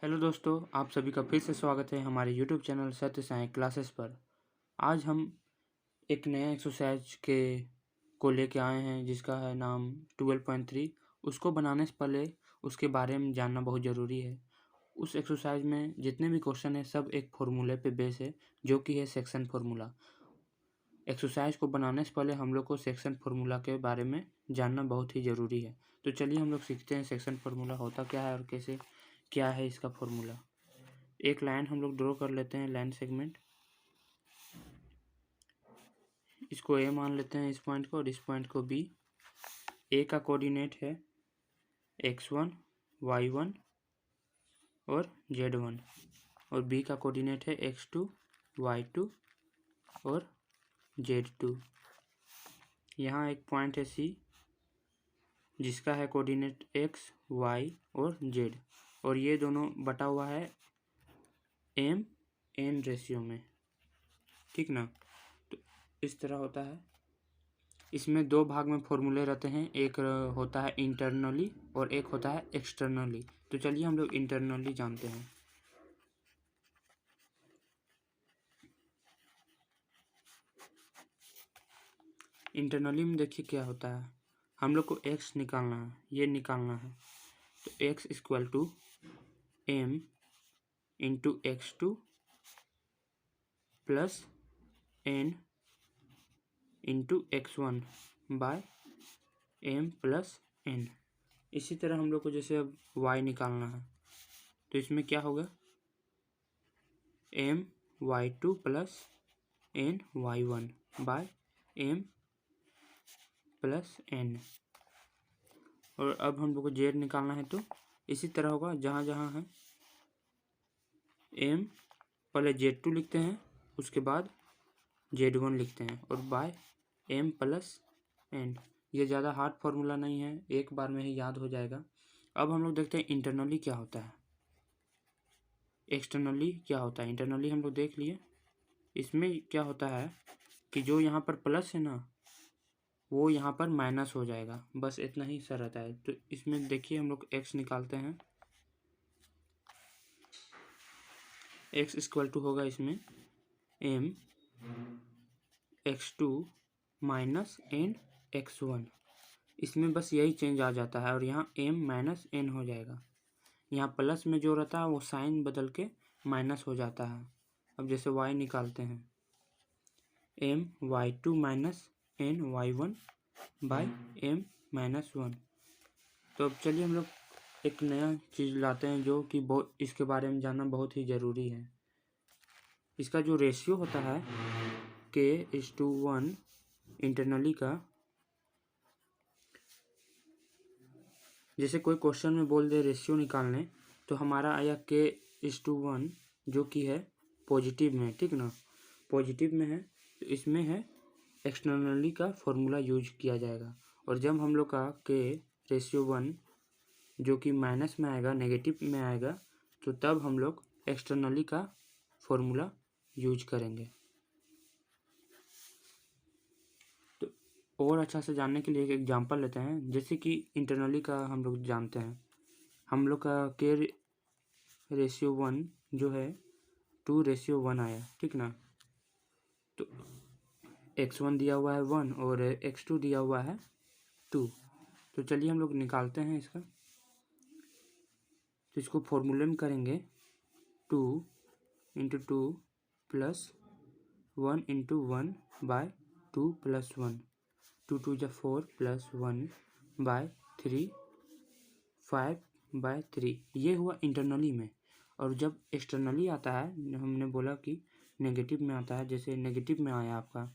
Hello दोस्तों, आप सभी का फिर से स्वागत है हमारे यूट्यूब चैनल सत्य साई क्लासेस पर। आज हम एक नया एक्सरसाइज को लेके आए हैं जिसका है नाम 12.3। उसको बनाने से पहले उसके बारे में जानना बहुत ज़रूरी है। उस एक्सरसाइज में जितने भी क्वेश्चन है सब एक फार्मूले पे बेस है, जो कि है सेक्शन फार्मूला। एक्सरसाइज को बनाने से पहले हम लोग को सेक्शन फार्मूला के बारे में जानना बहुत ही ज़रूरी है। तो चलिए हम लोग सीखते हैं सेक्शन फार्मूला होता क्या है और कैसे क्या है इसका फार्मूला। एक लाइन हम लोग ड्रॉ कर लेते हैं, लाइन सेगमेंट। इसको ए मान लेते हैं इस पॉइंट को, और इस पॉइंट को बी। ए का कोऑर्डिनेट है x1, y1 और z1, और बी का कोऑर्डिनेट है x2, y2 और z2। यहाँ एक पॉइंट है सी जिसका है कोऑर्डिनेट x, y और z, और ये दोनों बटा हुआ है m/n रेशियो में, ठीक ना। तो इस तरह होता है। इसमें दो भाग में फॉर्मूले रहते हैं, एक होता है इंटरनली और एक होता है एक्सटर्नली। तो चलिए हम लोग इंटरनली जानते हैं। इंटरनली में देखिए क्या होता है, हम लोग को x निकालना है, ये निकालना है। तो x equal to m into x2 plus n into x1 by m plus n। इसी तरह हम लोग को जैसे अब y निकालना है, तो इसमें क्या होगा, m/y2 plus n/y1 by m plus n। और अब हम लोग को z निकालना है, तो इसी तरह होगा, जहाँ जहाँ है m पहले z2 लिखते हैं, उसके बाद z1 लिखते हैं, और बाय m प्लस n। ये ज़्यादा हार्ड फार्मूला नहीं है, एक बार में ही याद हो जाएगा। अब हम लोग देखते हैं इंटरनली क्या होता है, एक्सटर्नली क्या होता है। इंटरनली हम लोग देख लिए। इसमें क्या होता है कि जो यहाँ पर प्लस है ना, वो यहाँ पर माइनस हो जाएगा, बस इतना ही सर रहता है। तो इसमें देखिए हम लोग x निकालते हैं। x इक्वल टू होगा इसमें m x2 minus n x1। इसमें बस यही चेंज आ जाता है, और यहाँ m माइनस n हो जाएगा। यहाँ प्लस में जो रहता है वो साइन बदल के माइनस हो जाता है। अब जैसे y निकालते हैं, m/y2 minus n/y1 by m minus 1। तो अब चलिए हम लोग एक नया चीज़ लाते हैं जो कि बहुत, इसके बारे में जानना बहुत ही ज़रूरी है। इसका जो रेशियो होता है k:1 इंटरनली का, जैसे कोई क्वेश्चन में बोल दे रेशियो निकालने, तो हमारा आया k:1 जो कि है पॉजिटिव में, ठीक ना, पॉजिटिव में है। तो इसमें है एक्सटर्नली का फॉर्मूला यूज किया जाएगा। और जब हम लोग का k:1 जो कि माइनस में आएगा, नेगेटिव में आएगा, तो तब हम लोग एक्सटर्नली का फॉर्मूला यूज करेंगे। तो और अच्छा से जानने के लिए एक एग्जांपल लेते हैं। जैसे कि इंटरनली का हम लोग जानते हैं, हम लोग का k:1 जो है 2:1 आया, ठीक ना। तो x1 दिया हुआ है 1 और x2 दिया हुआ है 2। तो चलिए हम लोग निकालते हैं इसका। तो इसको फॉर्मूले में करेंगे 2 into 2 plus 1 into 1 by 2 plus 1। 2 2 जा 4 प्लस 1 बाय 3 5 बाय 3। ये हुआ इंटरनली में। और जब एक्सटर्नली आता है, हमने बोला कि नेगेटिव में आता है, जैसे नेगेटिव में आया आपका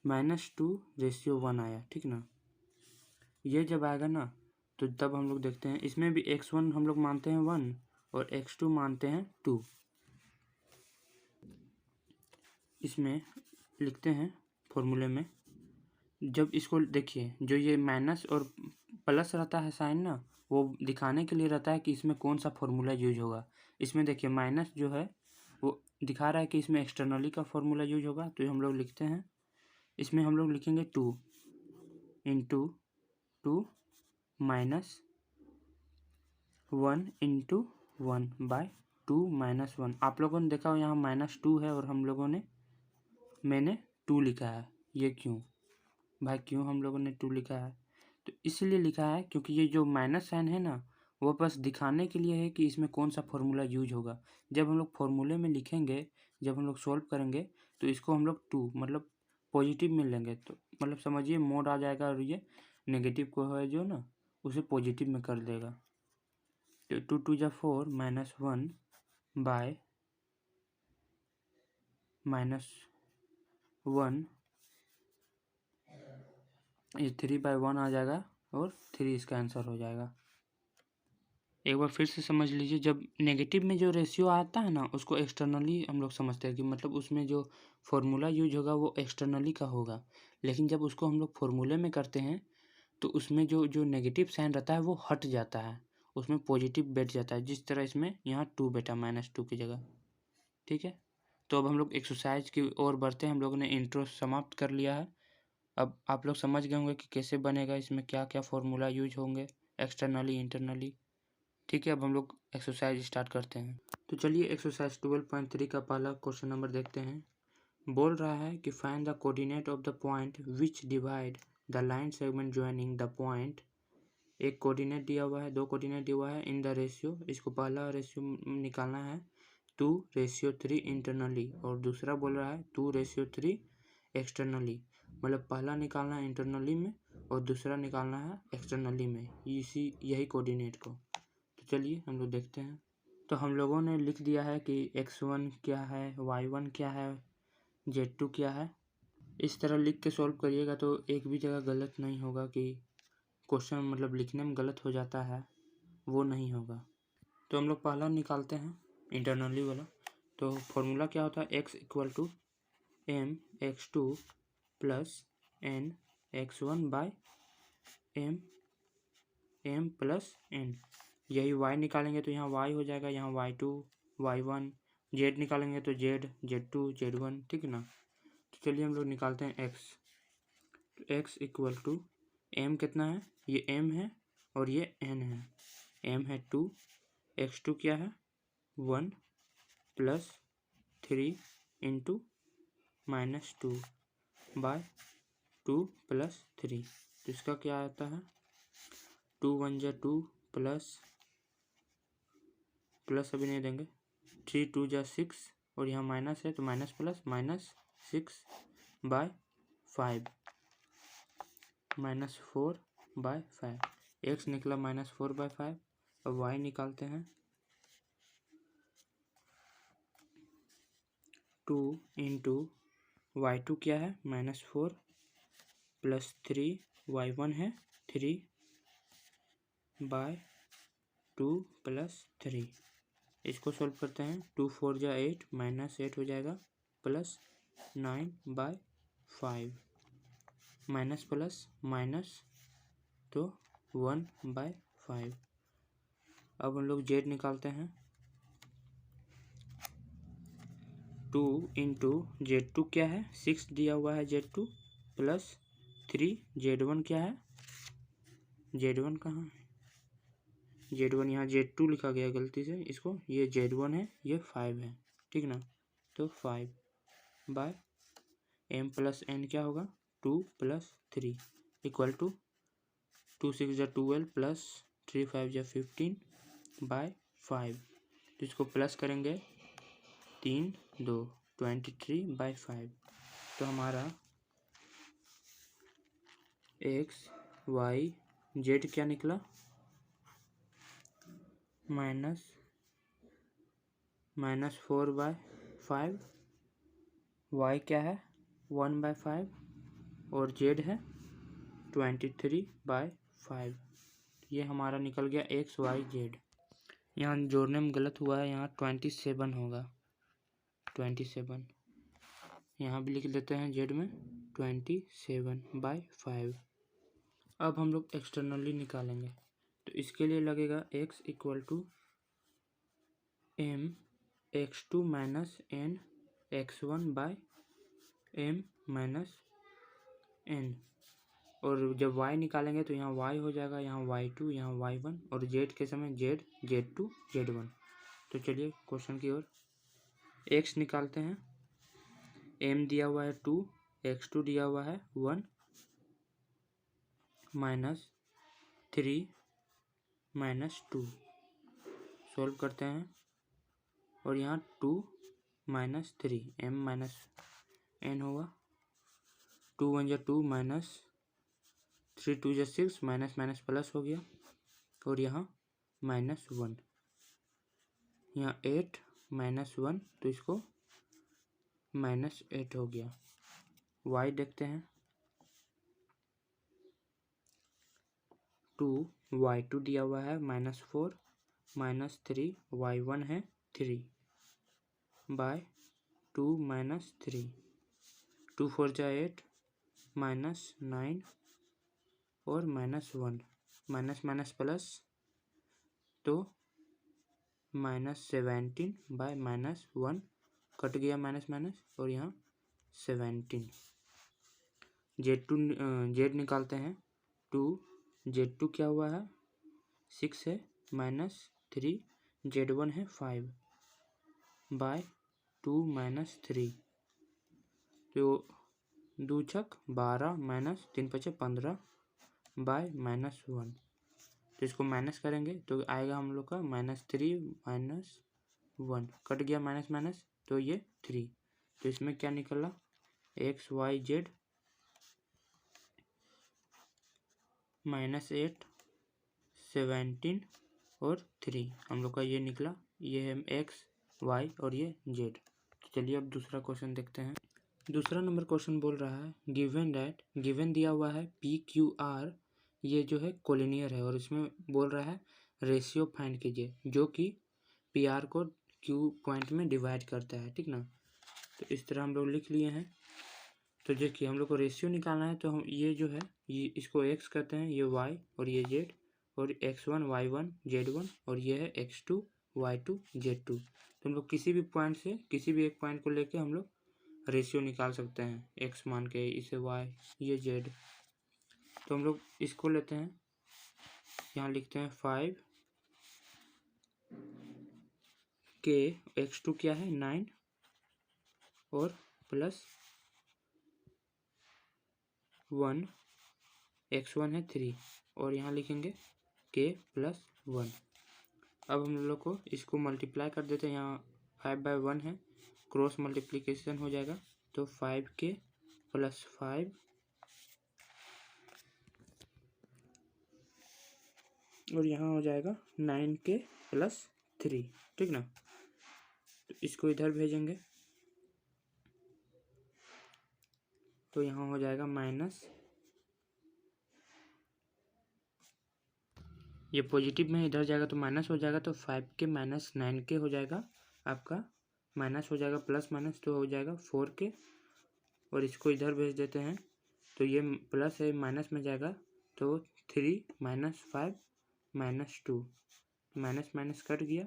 -2:1 आया, ठीक ना। ये जब आएगा ना, तो तब हम लोग देखते हैं, इसमें भी x1 हम लोग मानते हैं 1 और x2 मानते हैं 2। इसमें लिखते हैं फॉर्मूले में। जब इसको देखिए, जो ये माइनस और प्लस रहता है साइन ना, वो दिखाने के लिए रहता है कि इसमें कौन सा फॉर्मूला यूज होगा। इसमें देखिए माइनस जो है वो दिखा रहा है कि इसमें एक्सटर्नली का फॉर्मूला यूज होगा। तो हम लोग लिखते हैं, इसमें हम लोग लिखेंगे 2 इंटू 2 माइनस 1 इंटू 1/2 -1। आप लोगों ने देखा हो यहाँ -2 है और मैंने 2 लिखा है। ये क्यों भाई, क्यों हम लोगों ने 2 लिखा है? तो इसलिए लिखा है क्योंकि ये जो माइनस साइन है ना, वो बस दिखाने के लिए है कि इसमें कौन सा फॉर्मूला यूज होगा। जब हम लोग फॉर्मूले में लिखेंगे, जब हम लोग सॉल्व करेंगे, तो इसको हम लोग 2 मतलब पॉजिटिव में लेंगे, तो मतलब समझिए मोड आ जाएगा और ये नेगेटिव को है जो ना, उसे पॉजिटिव में कर देगा। तो 2 2 जा 4 -1 बाय -1, ये 3/1 आ जाएगा और 3 इसका आंसर हो जाएगा। एक बार फिर से समझ लीजिए, जब नेगेटिव में जो रेशियो आता है ना, उसको एक्सटर्नली हम लोग समझते हैं कि मतलब उसमें जो फॉर्मूला यूज होगा वो एक्सटर्नली का होगा। लेकिन जब उसको हम लोग फॉर्मूले में करते हैं तो उसमें जो जो नेगेटिव साइन रहता है वो हट जाता है, उसमें पॉजिटिव बैठ जाता है। जिस तरह इसमें यहाँ 2 बैठा -2 की जगह। ठीक है, तो अब हम लोग एक्सरसाइज की ओर बढ़ते हैं। हम लोगों ने इंट्रो समाप्त कर लिया है। अब आप लोग समझ गए होंगे कि कैसे बनेगा, इसमें क्या क्या फॉर्मूला यूज होंगे एक्सटर्नली इंटरनली। ठीक है, अब हम लोग एक्सरसाइज स्टार्ट करते हैं। तो चलिए एक्सरसाइज 12.3 का पहला क्वेश्चन नंबर देखते हैं। बोल रहा है कि find the coordinate of the point which divide the line segment joining the point. एक कोऑर्डिनेट दिया हुआ है, 2 कोऑर्डिनेट दिया हुआ है इन द रेशियो। इसको पहला रेशियो निकालना है 2:3 इंटरनली, और दूसरा बोल रहा है 2:3 एक्सटर्नली। मतलब पहला निकालना है इंटरनली में और दूसरा निकालना है एक्सटर्नली में, यही कोऑर्डिनेट को। तो चलिए हम लोग देखते हैं। तो हम लोगों ने लिख दिया है कि x1 क्या है, y1 क्या है, z2 क्या है। इस तरह लिख के सॉल्व करिएगा तो एक भी जगह गलत नहीं होगा कि क्वेश्चन मतलब लिखने में गलत हो जाता है, वो नहीं होगा। तो हम लोग पहला निकालते हैं इंटरनली वाला। तो फॉर्मूला क्या होता है, x = mx2 + n(x1/m + n)। यही y निकालेंगे तो यहाँ y हो जाएगा, यहाँ y2 y1, z निकालेंगे तो z z2 z1। ठीक है ना। तो चलिए हम लोग निकालते हैं x। तो x = m कितना है, ये m है और ये n है। m है 2, x2 क्या है 1 + 3 × -2/2 + 3। तो इसका क्या आता है 2 1 जा 2 प्लस अभी नहीं देंगे, 3 2 जा 6 और यहाँ माइनस है तो माइनस प्लस -6/5 -4/5। x निकला -4/5। अब y निकालते हैं। 2 × y2 क्या है -4 + 3 y1 है 3/2 + 3। इसको सॉल्व करते हैं। 2 4 जा 8 -8 हो जाएगा +9/5 माइनस प्लस माइनस तो 1/5। अब हम लोग z निकालते हैं। 2 × z2 क्या है 6 दिया हुआ है z2 + 3 z1 क्या है, z1 कहाँ है, z1 यहाँ z2 लिखा गया गलती से, इसको ये z1 है ये 5 है। ठीक ना। तो 5/m + n क्या होगा 2 + 3 = 2 6 जा 12 + 3 5 जा 15/5। तो इसको प्लस करेंगे 3 2 23/5। तो हमारा x y z क्या निकला -4/5, y क्या है 1/5 और z है 23/5। ये हमारा निकल गया x y z। यहाँ जोड़ने में गलत हुआ है, यहाँ 27 होगा 27। यहाँ भी लिख देते हैं z में 27/5। अब हम लोग एक्सटर्नली निकालेंगे। तो इसके लिए लगेगा x = mx2 - n(x1/m - n)। और जब y निकालेंगे तो यहाँ y हो जाएगा, यहाँ y2 यहाँ y1 और z के समय z z2 z1। तो चलिए क्वेश्चन की ओर। x निकालते हैं। m दिया हुआ है 2, x2 दिया हुआ है 1 -3 -2। सोल्व करते हैं और यहाँ 2 -3 m -n होगा। 2 1 × 2 -3 2 × 6 माइनस प्लस हो गया और यहाँ -1, यहाँ 8 -1 तो इसको -8 हो गया। y देखते हैं। 2 y2 दिया हुआ है -4 -3 y1 है 3 बाय 2 -3 2 4 × 8 -9 और -1 माइनस प्लस तो -17 बाय -1 कट गया माइनस और यहाँ 17। z निकालते हैं। 2 z2 क्या हुआ है 6 है -3 z1 है 5 बाय 2 -3 तो 2 छक 12 -3 × 5 15 बाय -1 तो इसको माइनस करेंगे तो आएगा हम लोग का -3 -1 कट गया माइनस तो ये 3। तो इसमें क्या निकला x y z -8 17 और 3 हम लोग का ये निकला। ये है x y और ये z। तो चलिए अब दूसरा क्वेश्चन देखते हैं। दूसरा नंबर क्वेश्चन बोल रहा है गिवन दिया हुआ है PQR, ये जो है कोलिनियर है और इसमें बोल रहा है रेशियो फाइंड कीजिए जो कि PR को Q पॉइंट में डिवाइड करता है, ठीक ना। तो इस तरह हम लोग लिख लिए हैं। तो देखिए हम लोग को रेशियो निकालना है तो हम ये जो है ये इसको x करते हैं, ये y और ये z और x1 y1 z1 और ये है x2 y2 z2। तो हम लोग किसी भी पॉइंट से किसी भी एक पॉइंट को लेके हम लोग रेशियो निकाल सकते हैं। x मान के इसे y ये z। तो हम लोग इसको लेते हैं, यहाँ लिखते हैं 5 के x2 क्या है 9 और प्लस 1 x1 है 3 और यहाँ लिखेंगे k + 1। अब हम लोग को इसको मल्टीप्लाई कर देते हैं। यहाँ 5/1 है, क्रॉस मल्टीप्लिकेशन हो जाएगा तो 5k + 5 और यहाँ हो जाएगा 9k + 3, ठीक ना। तो इसको इधर भेजेंगे तो यहाँ हो जाएगा माइनस, ये पॉजिटिव में इधर जाएगा तो माइनस हो जाएगा तो 5k - 9k हो जाएगा आपका, माइनस हो जाएगा प्लस माइनस तो हो जाएगा 4k और इसको इधर भेज देते हैं तो ये प्लस है माइनस में जाएगा तो 3 - 5 - 2 माइनस कट गया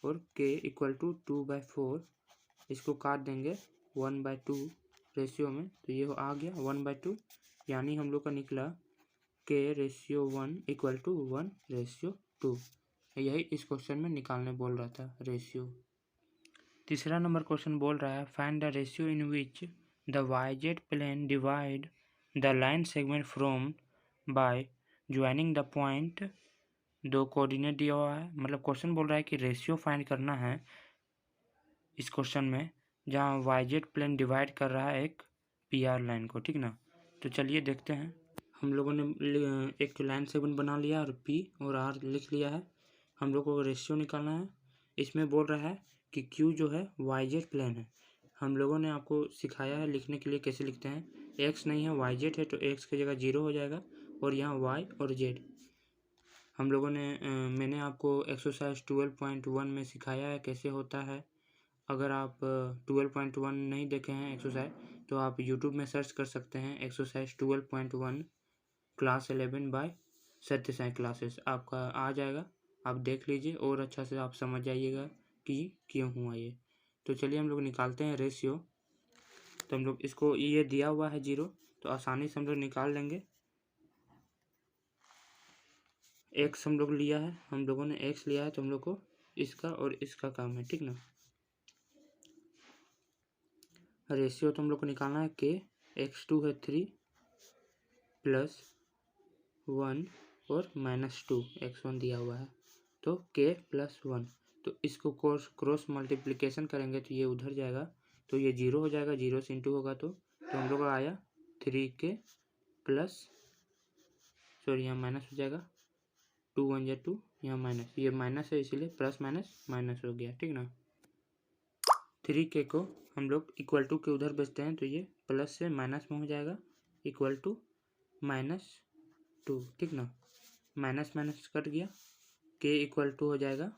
और k = 2/4 इसको काट देंगे 1/2 रेशियो में तो ये आ गया 1/2 यानी हम लोग का निकला k रेशियो 1 = 1/2। यही इस क्वेश्चन में निकालने बोल रहा था रेशियो। तीसरा नंबर क्वेश्चन बोल रहा है find the ratio in which the yz plane divide the line segment from by joining the point. दो कोऑर्डिनेट दिया हुआ है, मतलब क्वेश्चन बोल रहा है कि रेशियो फाइंड करना है इस क्वेश्चन में जहाँ yz प्लेन डिवाइड कर रहा है एक PR लाइन को, ठीक ना। तो चलिए देखते हैं। हम लोगों ने एक लाइन सेगमेंट बना लिया और P और R लिख लिया है। हम लोग को रेशियो निकालना है। इसमें बोल रहा है कि Q जो है yz प्लेन है। हम लोगों ने आपको सिखाया है लिखने के लिए कैसे लिखते हैं। x नहीं है yz है तो x की जगह 0 हो जाएगा और यहाँ y और z। हम लोगों ने मैंने आपको एक्सरसाइज 12.1 में सिखाया है कैसे होता है। अगर आप 12.1 नहीं देखे हैं एक्सरसाइज तो आप यूट्यूब में सर्च कर सकते हैं एक्सरसाइज 12.1 क्लास 11 बाय सत्य साई क्लासेस, आपका आ जाएगा। आप देख लीजिए और अच्छा से आप समझ जाइएगा कि क्यों हुआ ये। तो चलिए हम लोग निकालते हैं रेशियो। तो हम लोग इसको ये दिया हुआ है 0 तो आसानी से हम लोग निकाल लेंगे। x हम लोग लिया है, हम लोगों ने x लिया है तो हम लोग को इसका और इसका काम है, ठीक ना। रेशियो तो हम लोग को निकालना है के, x2 है 3 + 1 और -2 x1 दिया हुआ है, तो k + 1। तो इसको क्रॉस मल्टीप्लिकेशन करेंगे तो ये उधर जाएगा, तो ये 0 हो जाएगा, 0 से इंटू होगा तो हम लोग का आया 3k प्लस, सॉरी यहाँ माइनस हो जाएगा, 2 1 जा 2, यहाँ माइनस, ये माइनस है इसीलिए प्लस माइनस माइनस हो गया, ठीक ना। 3k को हम लोग इक्वल टू के उधर भेजते हैं तो ये प्लस से माइनस में हो जाएगा, इक्वल टू -2, ठीक ना। माइनस माइनस कट गया, k इक्वल टू हो जाएगा,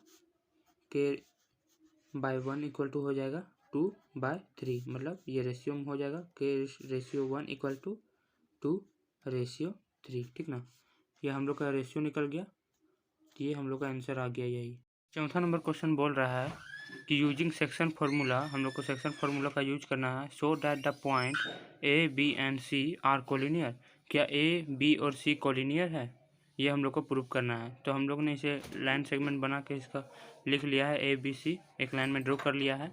k/1 इक्वल टू हो जाएगा 2/3, मतलब ये रेशियो में हो जाएगा, k/1 इक्वल टू 2/3, ठीक ना। ये हम लोग का रेशियो निकल गया, तो ये हम लोग का आंसर आ गया यही। चौथा नंबर क्वेश्चन बोल रहा है कि यूजिंग सेक्शन फार्मूला, हम लोग को सेक्शन फार्मूला का यूज करना है, so that the point A B and C are collinear. क्या ए बी और सी कोलिनियर है, ये हम लोग को प्रूव करना है। तो हम लोग ने इसे लाइन सेगमेंट बना के इसका लिख लिया है, ए बी सी एक लाइन में ड्रॉ कर लिया है।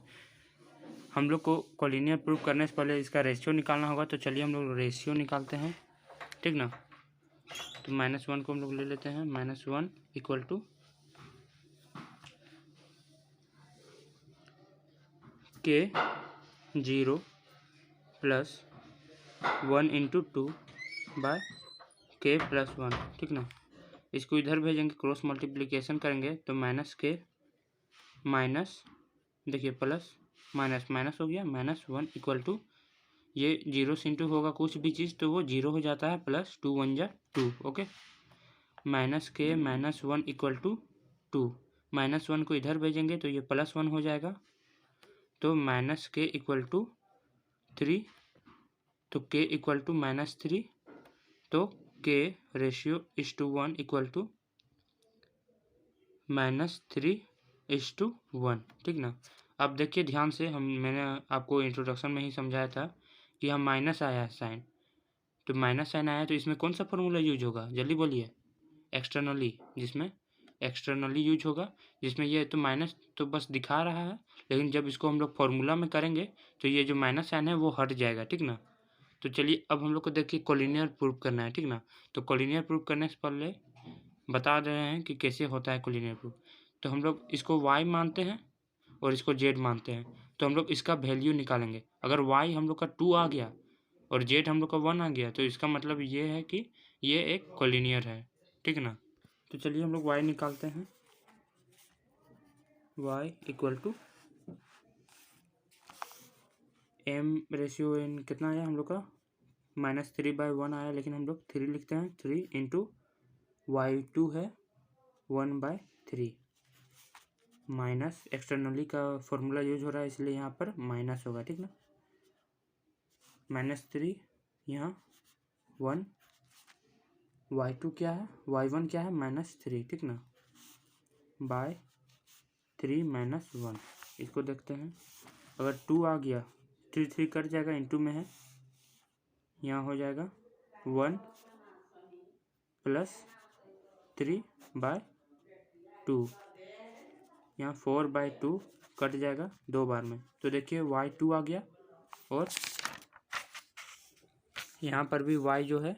हम लोग को कोलिनियर प्रूव करने से पहले इसका रेशियो निकालना होगा, तो चलिए हम लोग रेशियो निकालते हैं, ठीक ना। तो -1 को हम लोग ले लेते हैं, -1 इक्वल टू k 0 + 1 × 2/k + 1, ठीक ना। इसको इधर भेजेंगे, क्रॉस मल्टीप्लिकेशन करेंगे तो -k माइनस, देखिए प्लस माइनस माइनस हो गया, -1 इक्वल टू, ये 0 से इंटू होगा कुछ भी चीज़ तो वो 0 हो जाता है, प्लस 2 1 जा 2, ओके। -k -1 इक्वल टू 2, -1 को इधर भेजेंगे तो ये +1 हो जाएगा, तो -k इक्वल टू 3, तो k इक्वल टू -3, तो k ratio is to 1 equal to -3:1, ठीक ना। अब देखिए ध्यान से, मैंने आपको इंट्रोडक्शन में ही समझाया था कि हम माइनस आया है साइन, तो माइनस साइन आया तो इसमें कौन सा फॉर्मूला यूज होगा, जल्दी बोलिए। एक्सटर्नली, जिसमें एक्सटर्नली यूज होगा, जिसमें ये तो माइनस तो बस दिखा रहा है, लेकिन जब इसको हम लोग फॉर्मूला में करेंगे तो ये जो माइनस साइन है वो हट जाएगा, ठीक ना। तो चलिए अब हम लोग को देखिए कोलिनियर प्रूव करना है, ठीक ना। तो कोलिनियर प्रूव करने से पहले बता रहे हैं कि कैसे होता है कोलिनियर प्रूफ। तो हम लोग इसको y मानते हैं और इसको z मानते हैं, तो हम लोग इसका वैल्यू निकालेंगे। अगर y हम लोग का 2 आ गया और z हम लोग का 1 आ गया, तो इसका मतलब ये है कि ये एक कोलिनियर है, ठीक ना। तो चलिए हम लोग y निकालते हैं, y इक्वल टू m/n कितना आया हम लोग का, -3/1 आया, लेकिन हम लोग 3 लिखते हैं, 3 × y2 है 1/3, माइनस एक्सटर्नली का फॉर्मूला यूज हो रहा है इसलिए यहाँ पर माइनस होगा, ठीक ना। -3 यहाँ 1, y2 क्या है, y1 क्या है -3, ठीक ना, /3 -1। इसको देखते हैं, अगर 2 आ गया 3 कट जाएगा, इंटू में है, यहाँ हो जाएगा 1 + 3/2, यहाँ 4/2 कट जाएगा 2 बार में, तो देखिए y2 आ गया, और यहाँ पर भी y जो है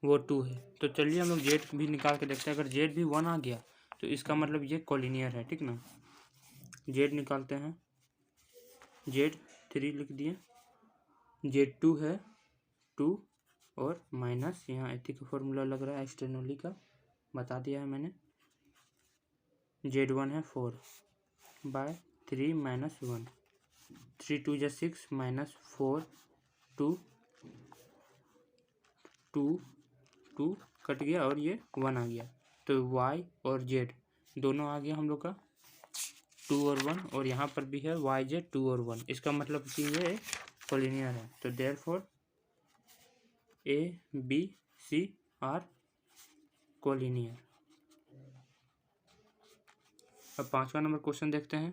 वो 2 है। तो चलिए हम लोग z भी निकाल के देखते हैं, अगर z भी 1 आ गया तो इसका मतलब ये कोलिनियर है, ठीक ना। z निकालते हैं, z 3 लिख दिए, z2 है 2, और माइनस यहाँ एथी का फॉर्मूला लग रहा है एक्सटर्नली का, बता दिया है मैंने, z1 है 4/3 -1, 3 2 जा 6 -4 2 2 2 कट गया और ये 1 आ गया, तो y और z दोनों आ गया हम लोग का 2 और 1, और यहाँ पर भी है y z 2 और 1, इसका मतलब कि ये कोलिनियर है। तो therefore a b c are collinear. अब 5वां नंबर क्वेश्चन देखते हैं।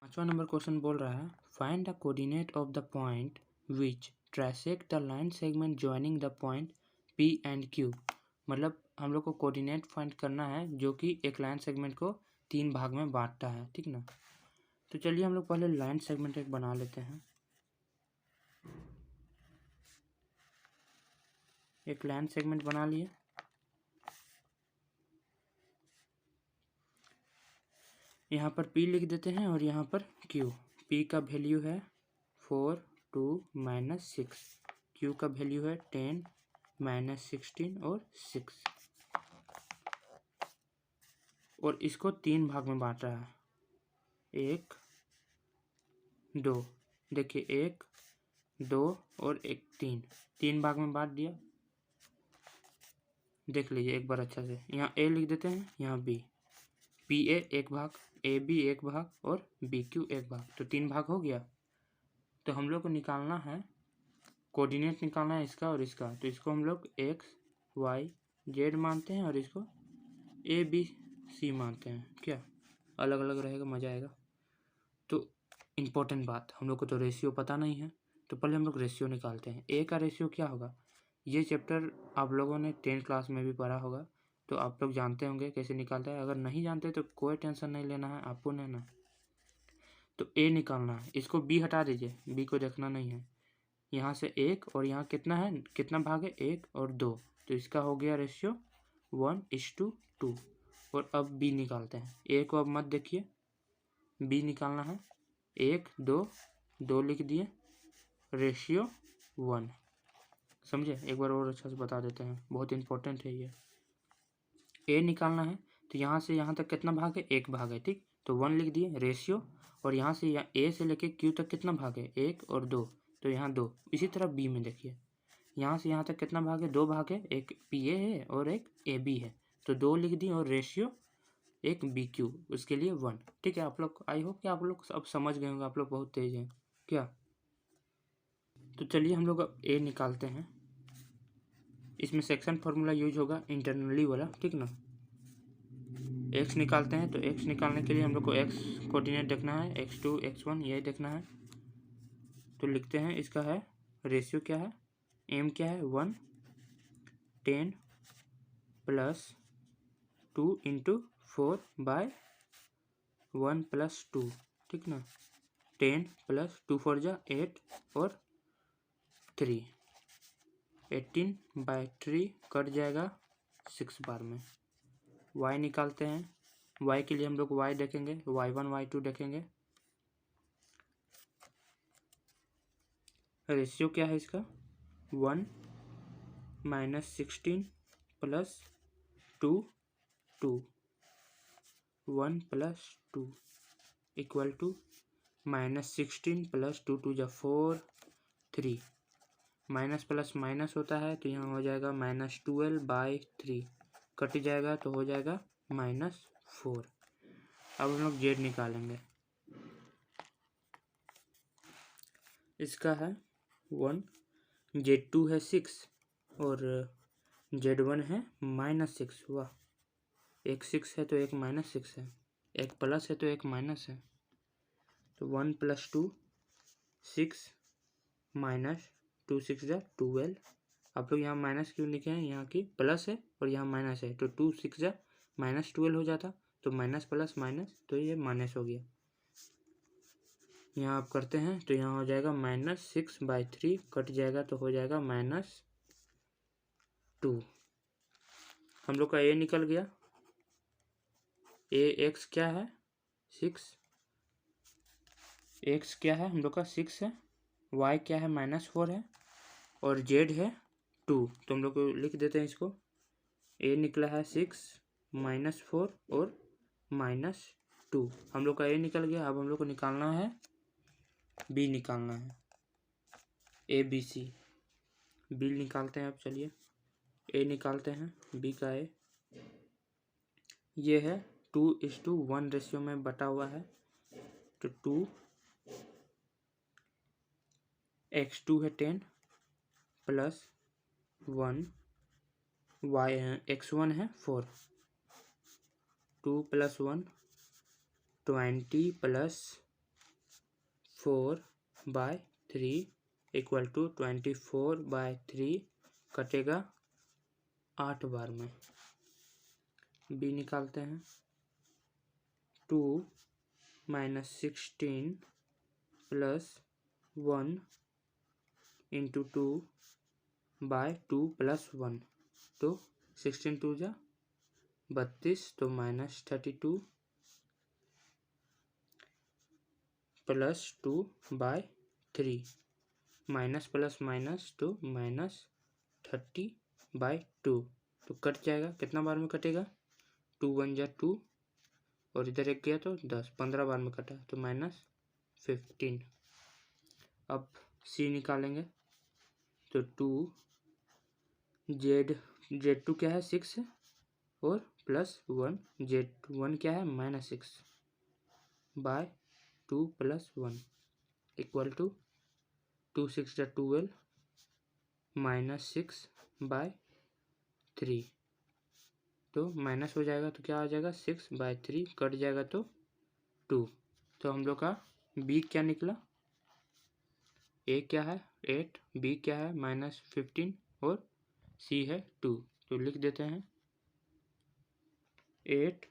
5वां नंबर क्वेश्चन बोल रहा है, find the coordinate of the point which transect the line segment joining the point P and Q। मतलब हम लोग को कोऑर्डिनेट फाइंड करना है जो कि एक लाइन सेगमेंट को 3 भाग में बांटता है, ठीक ना। तो चलिए हम लोग पहले लाइन सेगमेंट एक बना लेते हैं। एक लाइन सेगमेंट बना लिए। यहाँ पर P लिख देते हैं और यहाँ पर Q। P का वैल्यू है 4 2 -6, Q का वैल्यू है 10 -16 और 6। और इसको 3 भाग में बांट रहा है, 1 2। देखिए 1 2 और 1 3 भाग में बांट दिया। देख लीजिए एक बार अच्छा से। यहाँ A लिख देते हैं, यहाँ B। PA 1 भाग, AB 1 भाग और BQ 1 भाग, तो 3 भाग हो गया। तो हम लोग को निकालना है, कोऑर्डिनेट निकालना है इसका और इसका। तो इसको हम लोग X Y Z मानते हैं और इसको A B C मानते हैं। क्या अलग अलग रहेगा, मज़ा आएगा। तो इम्पोर्टेंट बात, हम लोग को तो रेशियो पता नहीं है, तो पहले हम लोग रेशियो निकालते हैं। A का रेशियो क्या होगा, ये चैप्टर आप लोगों ने 10th क्लास में भी पढ़ा होगा, तो आप लोग जानते होंगे कैसे निकालता है। अगर नहीं जानते तो कोई टेंशन नहीं लेना है आपको, ना। तो A निकालना है, इसको B हटा दीजिए, B को देखना नहीं है। यहाँ से 1 और यहाँ कितना है, कितना भाग है, 1 और 2, तो इसका हो गया रेशियो 1:2। और अब B निकालते हैं। A को अब मत देखिए, B निकालना है। 1 2 2 लिख दिए, रेशियो 1। समझे, एक बार और अच्छा से बता देते हैं, बहुत इंपॉर्टेंट है ये। A निकालना है, तो यहाँ से यहाँ तक कितना भाग है, 1 भाग है, ठीक। तो 1 लिख दिए, रेशियो। और यहाँ से A से लेके Q तक कितना भाग है, 1 और 2, तो यहाँ 2। इसी तरह B में देखिए, यहाँ से यहाँ तक कितना भाग है, 2 भाग है, एक PA है और एक AB है, तो 2 लिख दिए और रेशियो एक BQ, उसके लिए 1। ठीक है, आप लोग, आई होप कि आप लोग अब समझ गए होंगे, आप लोग बहुत तेज हैं क्या। तो चलिए हम लोग अब A निकालते हैं। इसमें सेक्शन फार्मूला यूज होगा, इंटरनली वाला, ठीक ना। X निकालते हैं, तो X निकालने के लिए हम लोग को X कोऑर्डिनेट देखना है, X2 X1 यही देखना है। तो लिखते हैं, इसका है रेशियो क्या है, M क्या है, 1 10 + 2 × 4/1 + 2, ठीक ना। 10 + 2 4 जा 8 और 3, 18/3 कट जाएगा 6 बार में। Y निकालते हैं। Y के लिए हम लोग Y देखेंगे, Y1 Y2 देखेंगे। रेशियो क्या है इसका, 1 -16 + 2 2, 1 + 2 = -16 + 2 2 जा 4 3। माइनस प्लस माइनस होता है, तो यहाँ हो जाएगा -12/3 कट जाएगा, तो हो जाएगा -4। अब हम लोग Z निकालेंगे। इसका है 1, Z2 है 6 और Z1 है -6। वाह, एक 6 है तो एक -6 है, एक प्लस है तो एक माइनस है। तो 1 + 2 6 -2 6 जा 12। आप लोग यहाँ माइनस क्यों लिखे हैं, यहाँ की प्लस है और यहाँ माइनस है, तो 2 6 जा -12 हो जाता, तो माइनस प्लस माइनस, तो ये माइनस हो गया। यहाँ आप करते हैं तो यहाँ हो जाएगा -6/3 कट जाएगा, तो हो जाएगा -2। हम लोग का A निकल गया। X क्या है, 6। X क्या है हम लोग का, 6 है। Y क्या है, -4 है। और Z है 2, तो हम लोग को लिख देते हैं इसको। A निकला है 6 -4 और -2। हम लोग का A निकल गया। अब हम लोग को निकालना है B निकालना है, ABC। B निकालते हैं। अब चलिए A निकालते हैं, B का A ये है 2:1 रेशियो में बटा हुआ है, तो 2 X2 है 10 + 1 X1 है 4, 2 + 1 20 + 4/3 = 24/3 कटेगा 8 बार में। B निकालते हैं। 2 minus 16 plus 1 into 2 by 2 plus 1। तो 16 2 जा 32, तो minus 32 plus 2 by 3, minus plus minus तो माइनस 30 बाय 2। तो कट जाएगा, कितना बार में कटेगा? 2 1 जा 2 और इधर एक गया तो 10, 15 बार में कटा, तो माइनस 15। अब सी निकालेंगे तो 2 Z2 क्या है 6 और प्लस 1 Z1 क्या है minus 6 by 2 plus 1 equal to 2 6 जा 12 माइनस 6 बाय 3। तो माइनस हो जाएगा तो क्या आ जाएगा 6 बाय 3, कट जाएगा तो 2। तो हम लोग का बी क्या निकला? ए क्या है 8, बी क्या है माइनस 15 और सी है 2। तो लिख देते हैं 8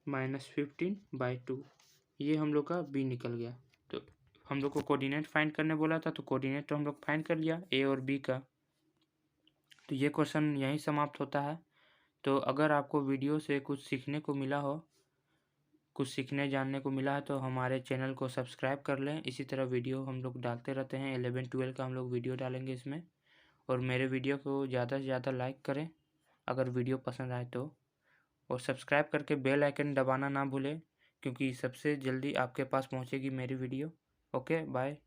माइनस 15 बाई 2, ये हम लोग का बी निकल गया। तो हम लोग को कोऑर्डिनेट फाइंड करने बोला था, तो कोऑर्डिनेट तो हम लोग फाइंड कर लिया ए और बी का। तो ये क्वेश्चन यहीं समाप्त होता है। तो अगर आपको वीडियो से कुछ सीखने को मिला हो, कुछ सीखने जानने को मिला है, तो हमारे चैनल को सब्सक्राइब कर लें। इसी तरह वीडियो हम लोग डालते रहते हैं, 11 12 का हम लोग वीडियो डालेंगे इसमें। और मेरे वीडियो को ज़्यादा से ज़्यादा लाइक करें अगर वीडियो पसंद आए तो, और सब्सक्राइब करके बेल आइकन दबाना ना भूलें, क्योंकि सबसे जल्दी आपके पास पहुंचेगी मेरी वीडियो। Okay bye.